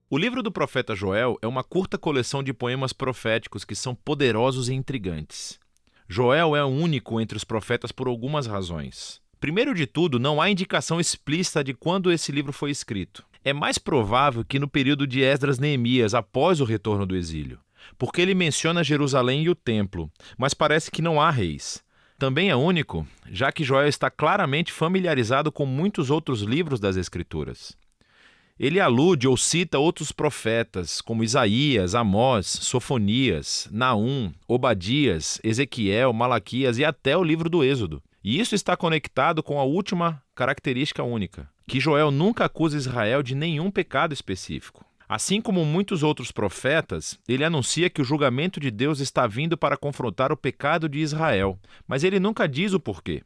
O livro do profeta Joel é uma curta coleção de poemas proféticos que são poderosos e intrigantes. Joel é único entre os profetas por algumas razões. Primeiro de tudo, não há indicação explícita de quando esse livro foi escrito. É mais provável que no período de Esdras-Neemias, após o retorno do exílio, porque ele menciona Jerusalém e o templo, mas parece que não há reis. Também é único, já que Joel está claramente familiarizado com muitos outros livros das Escrituras. Ele alude ou cita outros profetas, como Isaías, Amós, Sofonias, Naum, Obadias, Ezequiel, Malaquias e até o livro do Êxodo. E isso está conectado com a última característica única, que Joel nunca acusa Israel de nenhum pecado específico. Assim como muitos outros profetas, ele anuncia que o julgamento de Deus está vindo para confrontar o pecado de Israel, mas ele nunca diz o porquê.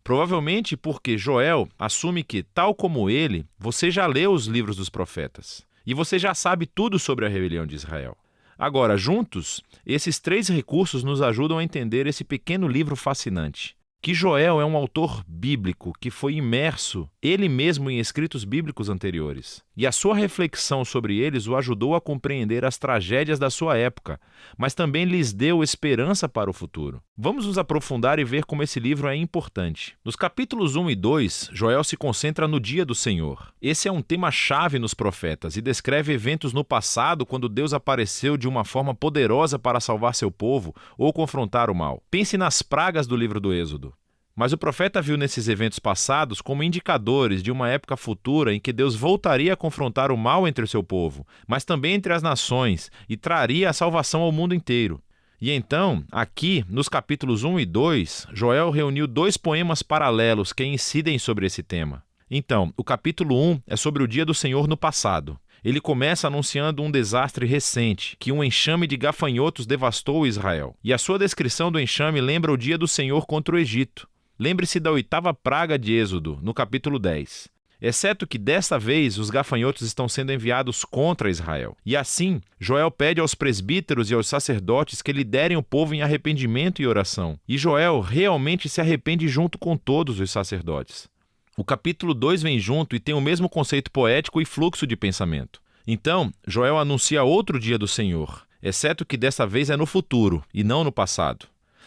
Provavelmente porque Joel assume que, tal como ele, você já leu os livros dos profetas e você já sabe tudo sobre a rebelião de Israel. Agora, juntos, esses três recursos nos ajudam a entender esse pequeno livro fascinante. Que Joel é um autor bíblico que foi imerso ele mesmo em escritos bíblicos anteriores. E a sua reflexão sobre eles o ajudou a compreender as tragédias da sua época, mas também lhes deu esperança para o futuro. Vamos nos aprofundar e ver como esse livro é importante. Nos capítulos 1 e 2, Joel se concentra no dia do Senhor. Esse é um tema-chave nos profetas e descreve eventos no passado quando Deus apareceu de uma forma poderosa para salvar seu povo ou confrontar o mal. Pense nas pragas do livro do Êxodo. Mas o profeta viu nesses eventos passados como indicadores de uma época futura em que Deus voltaria a confrontar o mal entre o seu povo, mas também entre as nações, e traria a salvação ao mundo inteiro. E então, aqui, nos capítulos 1 e 2, Joel reuniu dois poemas paralelos que incidem sobre esse tema. Então, o capítulo 1 é sobre o dia do Senhor no passado. Ele começa anunciando um desastre recente, que um enxame de gafanhotos devastou Israel. E a sua descrição do enxame lembra o dia do Senhor contra o Egito. Lembre-se da 8ª praga de Êxodo, no capítulo 10. Exceto que desta vez os gafanhotos estão sendo enviados contra Israel. E assim, Joel pede aos presbíteros e aos sacerdotes que liderem o povo em arrependimento e oração. E Joel realmente se arrepende junto com todos os sacerdotes. O capítulo 2 vem junto e tem o mesmo conceito poético e fluxo de pensamento. Então, Joel anuncia outro dia do Senhor, exceto que desta vez é no futuro e não no passado.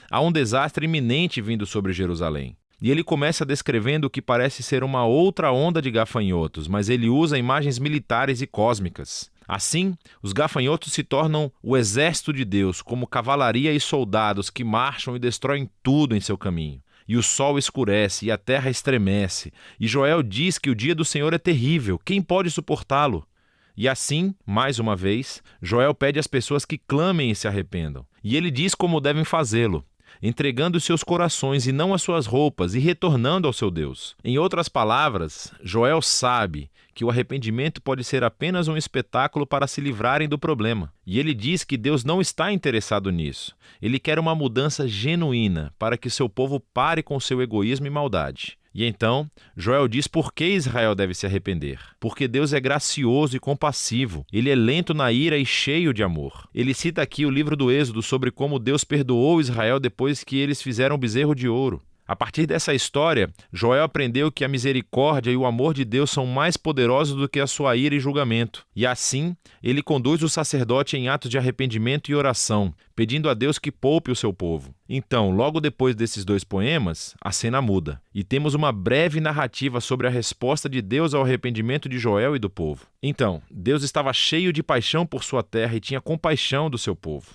Há um desastre iminente vindo sobre Jerusalém. E ele começa descrevendo o que parece ser uma outra onda de gafanhotos, mas ele usa imagens militares e cósmicas. Assim, os gafanhotos se tornam o exército de Deus, como cavalaria e soldados que marcham e destroem tudo em seu caminho. E o sol escurece e a terra estremece. E Joel diz que o dia do Senhor é terrível. Quem pode suportá-lo? E assim, mais uma vez, Joel pede às pessoas que clamem e se arrependam. E ele diz como devem fazê-lo, entregando seus corações e não as suas roupas e retornando ao seu Deus. Em outras palavras, Joel sabe que o arrependimento pode ser apenas um espetáculo para se livrarem do problema. E ele diz que Deus não está interessado nisso. Ele quer uma mudança genuína para que seu povo pare com seu egoísmo e maldade. E então, Joel diz por que Israel deve se arrepender. Porque Deus é gracioso e compassivo. Ele é lento na ira e cheio de amor. Ele cita aqui o livro do Êxodo sobre como Deus perdoou Israel depois que eles fizeram o bezerro de ouro. A partir dessa história, Joel aprendeu que a misericórdia e o amor de Deus são mais poderosos do que a sua ira e julgamento. E assim, ele conduz o sacerdote em atos de arrependimento e oração, pedindo a Deus que poupe o seu povo. Então, logo depois desses dois poemas, a cena muda. E temos uma breve narrativa sobre a resposta de Deus ao arrependimento de Joel e do povo. Então, Deus estava cheio de paixão por sua terra e tinha compaixão do seu povo.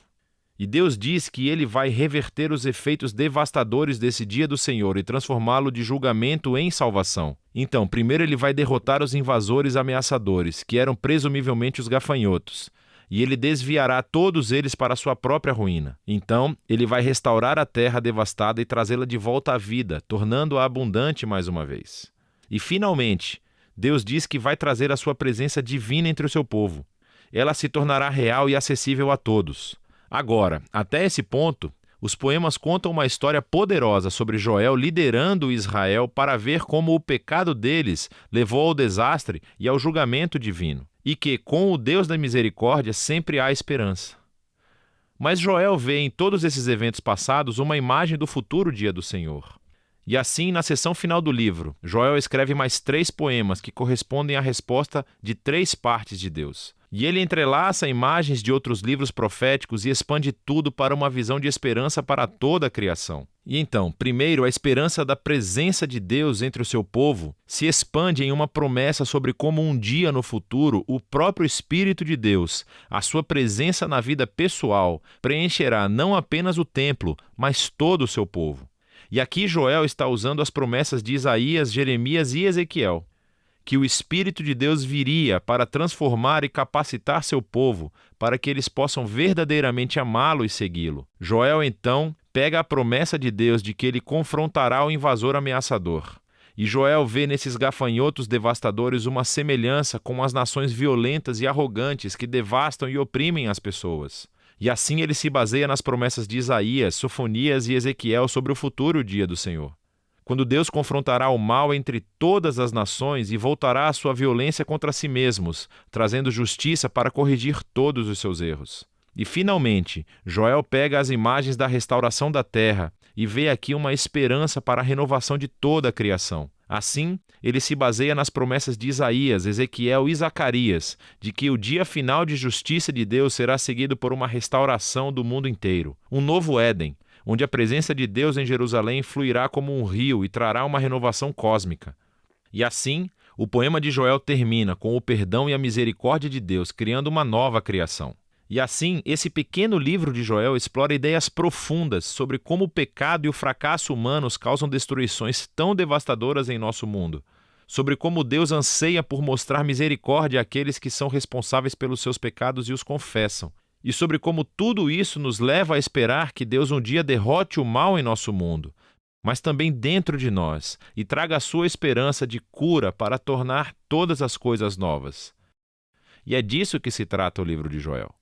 E Deus diz que ele vai reverter os efeitos devastadores desse dia do Senhor e transformá-lo de julgamento em salvação. Então, primeiro ele vai derrotar os invasores ameaçadores, que eram presumivelmente os gafanhotos, e ele desviará todos eles para a sua própria ruína. Então, ele vai restaurar a terra devastada e trazê-la de volta à vida, tornando-a abundante mais uma vez. E, finalmente, Deus diz que vai trazer a sua presença divina entre o seu povo. Ela se tornará real e acessível a todos. Agora, até esse ponto, os poemas contam uma história poderosa sobre Joel liderando Israel para ver como o pecado deles levou ao desastre e ao julgamento divino, e que, com o Deus da misericórdia, sempre há esperança. Mas Joel vê em todos esses eventos passados uma imagem do futuro dia do Senhor. E assim, na seção final do livro, Joel escreve mais 3 poemas que correspondem à resposta de 3 partes de Deus. E ele entrelaça imagens de outros livros proféticos e expande tudo para uma visão de esperança para toda a criação. E então, primeiro, a esperança da presença de Deus entre o seu povo se expande em uma promessa sobre como um dia no futuro o próprio Espírito de Deus, a sua presença na vida pessoal, preencherá não apenas o templo, mas todo o seu povo. E aqui Joel está usando as promessas de Isaías, Jeremias e Ezequiel, que o Espírito de Deus viria para transformar e capacitar seu povo, para que eles possam verdadeiramente amá-lo e segui-lo. Joel, então, pega a promessa de Deus de que ele confrontará o invasor ameaçador. E Joel vê nesses gafanhotos devastadores uma semelhança com as nações violentas e arrogantes que devastam e oprimem as pessoas. E assim ele se baseia nas promessas de Isaías, Sofonias e Ezequiel sobre o futuro dia do Senhor, quando Deus confrontará o mal entre todas as nações e voltará a sua violência contra si mesmos, trazendo justiça para corrigir todos os seus erros. E, finalmente, Joel pega as imagens da restauração da terra e vê aqui uma esperança para a renovação de toda a criação. Assim, ele se baseia nas promessas de Isaías, Ezequiel e Zacarias, de que o dia final de justiça de Deus será seguido por uma restauração do mundo inteiro, um novo Éden, onde a presença de Deus em Jerusalém fluirá como um rio e trará uma renovação cósmica. E assim, o poema de Joel termina com o perdão e a misericórdia de Deus, criando uma nova criação. E assim, esse pequeno livro de Joel explora ideias profundas sobre como o pecado e o fracasso humanos causam destruições tão devastadoras em nosso mundo, sobre como Deus anseia por mostrar misericórdia àqueles que são responsáveis pelos seus pecados e os confessam, e sobre como tudo isso nos leva a esperar que Deus um dia derrote o mal em nosso mundo, mas também dentro de nós, e traga a sua esperança de cura para tornar todas as coisas novas. E é disso que se trata o livro de Joel.